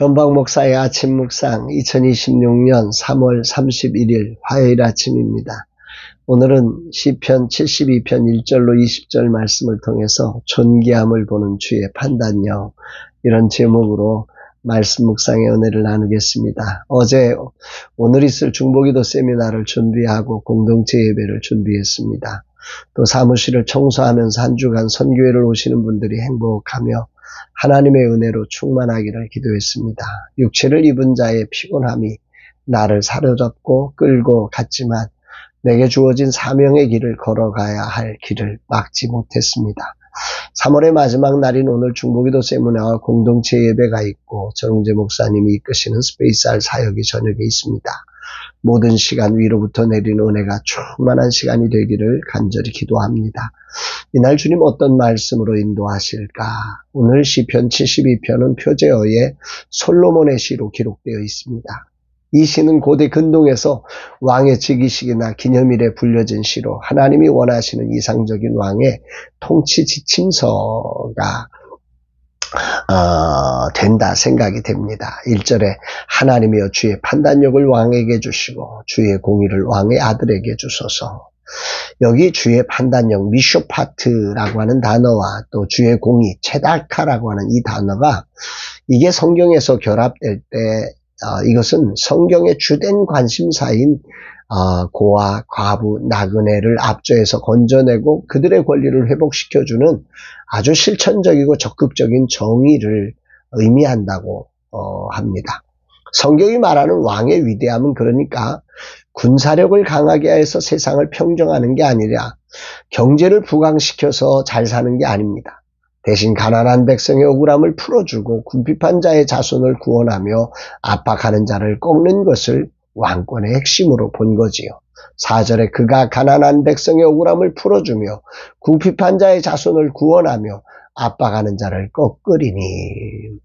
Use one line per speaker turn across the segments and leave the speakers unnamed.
변방 목사의 아침 묵상 2026년 3월 31일 화요일 아침입니다. 오늘은 시편 72편 1절로 20절 말씀을 통해서 존귀함을 보는 주의 판단력, 이런 제목으로 말씀 묵상의 은혜를 나누겠습니다. 어제 오늘 있을 중보기도 세미나를 준비하고 공동체 예배를 준비했습니다. 또 사무실을 청소하면서 한 주간 선교회를 오시는 분들이 행복하며 하나님의 은혜로 충만하기를 기도했습니다. 육체를 입은 자의 피곤함이 나를 사로잡고 끌고 갔지만 내게 주어진 사명의 길을 걸어가야 할 길을 막지 못했습니다. 3월의 마지막 날인 오늘 중보기도 세미나와 공동체 예배가 있고 정웅재 목사님이 이끄시는 스페이스R 사역이 저녁에 있습니다. 모든 시간 위로부터 내리는 은혜가 충만한 시간이 되기를 간절히 기도합니다. 이날 주님 어떤 말씀으로 인도하실까? 오늘 시편 72편은 표제어의 솔로몬의 시로 기록되어 있습니다. 이 시는 고대 근동에서 왕의 즉위식이나 기념일에 불려진 시로 하나님이 원하시는 이상적인 왕의 통치 지침서가 된다 생각이 됩니다. 1절에 하나님이여 주의 판단력을 왕에게 주시고 주의 공의를 왕의 아들에게 주소서. 여기 주의 판단력 미쇼파트라고 하는 단어와 또 주의 공의 체다카라고 하는 이 단어가 이게 성경에서 결합될 때 이것은 성경의 주된 관심사인 고아, 과부, 나그네를 압조해서 건져내고 그들의 권리를 회복시켜주는 아주 실천적이고 적극적인 정의를 의미한다고 합니다. 성경이 말하는 왕의 위대함은 그러니까 군사력을 강하게 해서 세상을 평정하는 게 아니라 경제를 부강시켜서 잘 사는 게 아닙니다. 대신 가난한 백성의 억울함을 풀어주고 궁핍한 자의 자손을 구원하며 압박하는 자를 꺾는 것을 왕권의 핵심으로 본 거지요. 4절에 그가 가난한 백성의 억울함을 풀어주며 궁핍한 자의 자손을 구원하며 압박하는 자를 꺾으리니.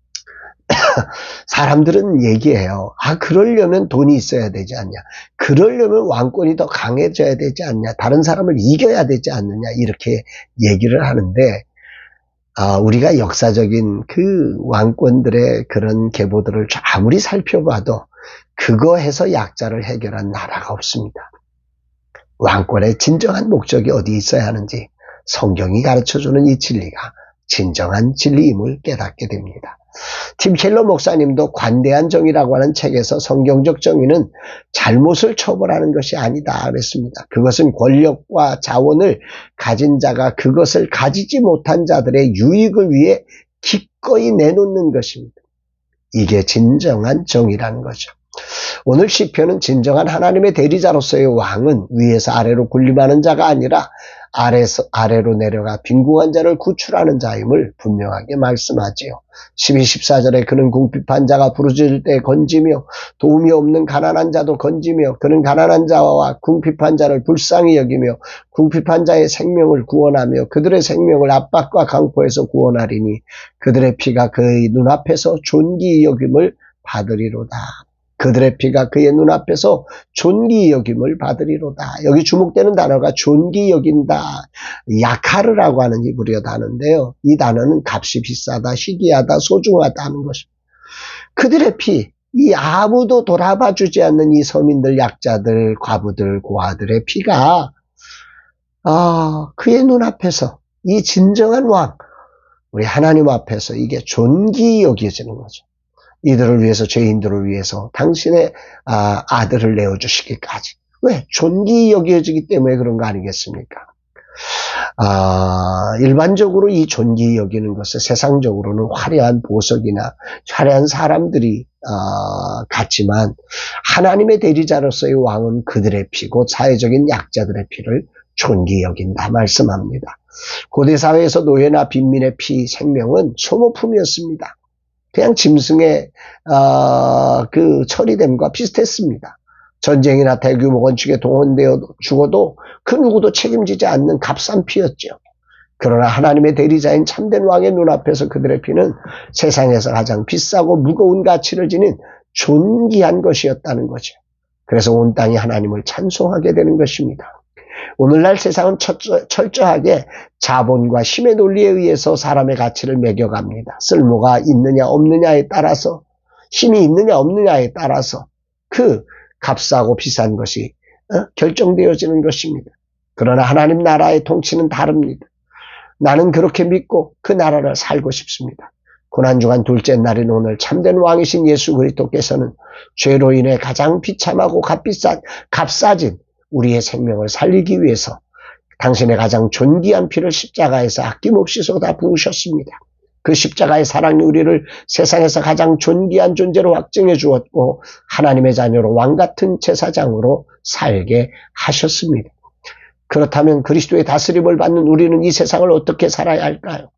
사람들은 얘기해요. 그러려면 돈이 있어야 되지 않냐. 그러려면 왕권이 더 강해져야 되지 않냐. 다른 사람을 이겨야 되지 않느냐. 이렇게 얘기를 하는데 우리가 역사적인 그 왕권들의 그런 계보들을 아무리 살펴봐도 그거 해서 약자를 해결한 나라가 없습니다. 왕권의 진정한 목적이 어디 있어야 하는지 성경이 가르쳐주는 이 진리가 진정한 진리임을 깨닫게 됩니다. 팀 켈러 목사님도 관대한 정의라고 하는 책에서 성경적 정의는 잘못을 처벌하는 것이 아니다 그랬습니다. 그것은 권력과 자원을 가진 자가 그것을 가지지 못한 자들의 유익을 위해 기꺼이 내놓는 것입니다. 이게 진정한 정의라는 거죠. 오늘 시편은 진정한 하나님의 대리자로서의 왕은 위에서 아래로 군림하는 자가 아니라 아래로 내려가 빈궁한 자를 구출하는 자임을 분명하게 말씀하지요. 12, 14절에 그는 궁핍한 자가 부르짖을 때 건지며 도움이 없는 가난한 자도 건지며 그는 가난한 자와 궁핍한 자를 불쌍히 여기며 궁핍한 자의 생명을 구원하며 그들의 생명을 압박과 강포에서 구원하리니 그들의 피가 그의 눈앞에서 존귀 여김을 받으리로다. 그들의 피가 그의 눈앞에서 존귀 여김을 받으리로다. 여기 주목되는 단어가 존귀 여긴다. 야카르라고 하는 히브리어 단어인데요. 이 단어는 값이 비싸다, 희귀하다, 소중하다 하는 것입니다. 그들의 피, 이 아무도 돌아봐주지 않는 이 서민들, 약자들, 과부들, 고아들의 피가 그의 눈앞에서 이 진정한 왕, 우리 하나님 앞에서 이게 존귀 여겨지는 거죠. 이들을 위해서, 죄인들을 위해서 당신의 아들을 내어주시기까지. 왜? 존귀 여겨지기 때문에 그런 거 아니겠습니까? 일반적으로 이 존귀 여기는 것은 세상적으로는 화려한 보석이나 화려한 사람들이 같지만 하나님의 대리자로서의 왕은 그들의 피, 곧 사회적인 약자들의 피를 존귀 여긴다 말씀합니다. 고대 사회에서 노예나 빈민의 피, 생명은 소모품이었습니다. 그냥 짐승의 그 처리됨과 비슷했습니다. 전쟁이나 대규모 건축에 동원되어 죽어도 그 누구도 책임지지 않는 값싼 피였죠. 그러나 하나님의 대리자인 참된 왕의 눈앞에서 그들의 피는 세상에서 가장 비싸고 무거운 가치를 지닌 존귀한 것이었다는 거죠. 그래서 온 땅이 하나님을 찬송하게 되는 것입니다. 오늘날 세상은 철저하게 자본과 힘의 논리에 의해서 사람의 가치를 매겨갑니다. 쓸모가 있느냐 없느냐에 따라서 힘이 있느냐 없느냐에 따라서 그 값싸고 비싼 것이 결정되어지는 것입니다. 그러나 하나님 나라의 통치는 다릅니다. 나는 그렇게 믿고 그 나라를 살고 싶습니다. 고난주간 둘째 날인 오늘 참된 왕이신 예수 그리스도께서는 죄로 인해 가장 비참하고 값싸진 우리의 생명을 살리기 위해서 당신의 가장 존귀한 피를 십자가에서 아낌없이 쏟아 부으셨습니다. 그 십자가의 사랑이 우리를 세상에서 가장 존귀한 존재로 확증해 주었고 하나님의 자녀로 왕같은 제사장으로 살게 하셨습니다. 그렇다면 그리스도의 다스림을 받는 우리는 이 세상을 어떻게 살아야 할까요?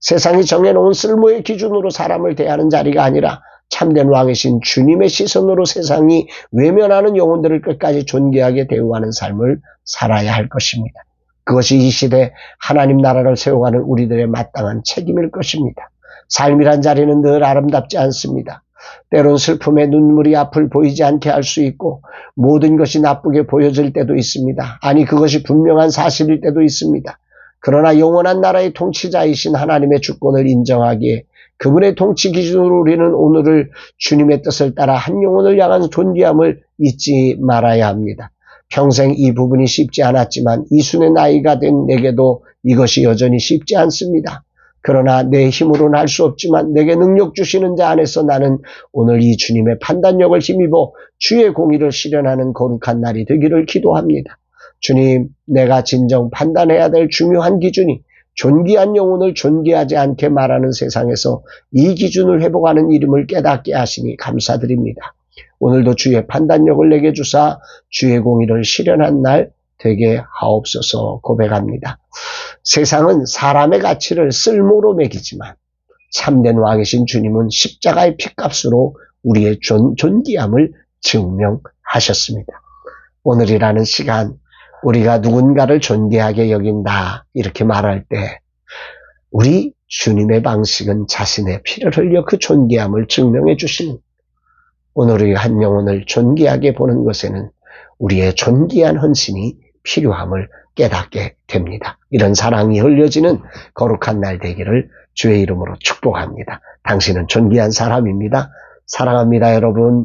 세상이 정해놓은 쓸모의 기준으로 사람을 대하는 자리가 아니라 참된 왕이신 주님의 시선으로 세상이 외면하는 영혼들을 끝까지 존귀하게 대우하는 삶을 살아야 할 것입니다. 그것이 이 시대 하나님 나라를 세워가는 우리들의 마땅한 책임일 것입니다. 삶이란 자리는 늘 아름답지 않습니다. 때론 슬픔에 눈물이 앞을 보이지 않게 할 수 있고 모든 것이 나쁘게 보여질 때도 있습니다. 아니 그것이 분명한 사실일 때도 있습니다. 그러나 영원한 나라의 통치자이신 하나님의 주권을 인정하기에 그분의 통치 기준으로 우리는 오늘을 주님의 뜻을 따라 한 영혼을 향한 존귀함을 잊지 말아야 합니다. 평생 이 부분이 쉽지 않았지만 이순의 나이가 된 내게도 이것이 여전히 쉽지 않습니다. 그러나 내 힘으로는 할 수 없지만 내게 능력 주시는 자 안에서 나는 오늘 이 주님의 판단력을 힘입어 주의 공의를 실현하는 거룩한 날이 되기를 기도합니다. 주님, 내가 진정 판단해야 될 중요한 기준이 존귀한 영혼을 존귀하지 않게 말하는 세상에서 이 기준을 회복하는 이름을 깨닫게 하시니 감사드립니다. 오늘도 주의 판단력을 내게 주사 주의 공의를 실현한 날 되게 하옵소서 고백합니다. 세상은 사람의 가치를 쓸모로 매기지만 참된 왕이신 주님은 십자가의 피값으로 우리의 존귀함을 증명하셨습니다. 오늘이라는 시간 우리가 누군가를 존귀하게 여긴다 이렇게 말할 때 우리 주님의 방식은 자신의 피를 흘려 그 존귀함을 증명해 주시는 오늘의 한 영혼을 존귀하게 보는 것에는 우리의 존귀한 헌신이 필요함을 깨닫게 됩니다. 이런 사랑이 흘려지는 거룩한 날 되기를 주의 이름으로 축복합니다. 당신은 존귀한 사람입니다. 사랑합니다, 여러분.